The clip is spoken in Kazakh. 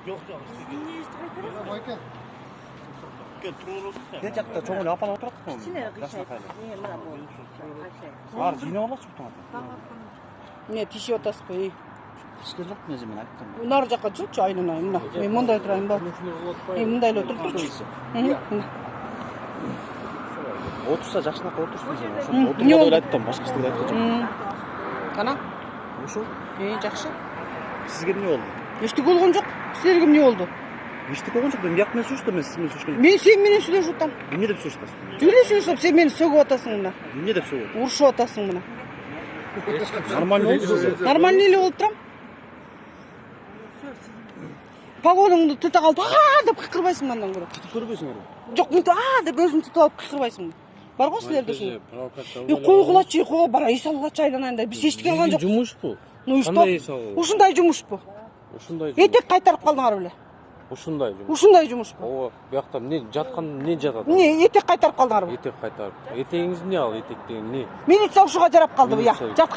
Yok canım. Gel turunu Ne жақта çoğun апан отырады ғой. Кичине Жасына кышайт. қайла. Мына бул. Бар, жинап аласыз ғой. Не, тише отасыз ба? Тишке жоқ мен мен айттым. Нар жаққа жүрші айналайын мына. Мен мындай тұрайын ба? Мындай эле отырып тұрчу. Отырса жақсынақ отырсын сен. Отырмады ойлап айттым, башқа ештеңе айтқан жоқ. Қана? Ошо? Жақсы. Сізге не болды? Ештеңе болған жоқ. Сіздерге не болды? Ештеңе болған жоқ. Мен бияқпен сөйлестім, мен сізбен сөйлескен жоқпын. Мен сенімен сөйлесіп жатам. Не деп сөйлесесің? Жүре сөйлесіп, сен мені сөгіп атасың мына. Не деп сөйлесің? Ұрышып атасың мына. Нормально болды сізге. Нормально эле болуп турам. Погоныңды тута калып, деп кыкырбайсың андан көрө. Түтіп көрбейсіңдер. Жок, мынтип деп өзүңдү тутуп алып кыкырбайсың. Бар го силерде ушул. Койгулачы, койго бара, эс алгачы айланайын да. Биз эчтеке кылган жок. Жумуш бу. Ну и что? Ушундай жумуш бу. Ушундай. Этек кайтарып калдыңар беле. Ушундай жумуш. Ушундай жумуш бу. Ооба, бияқта эмне жаткан эмне жатат? Не, этек кайтарып калдыңар беле. Этек кайтарып. Этегиңиз эмне ал? Этек деген эмне? Милиция ушуга жарап калды бу я. Жаткан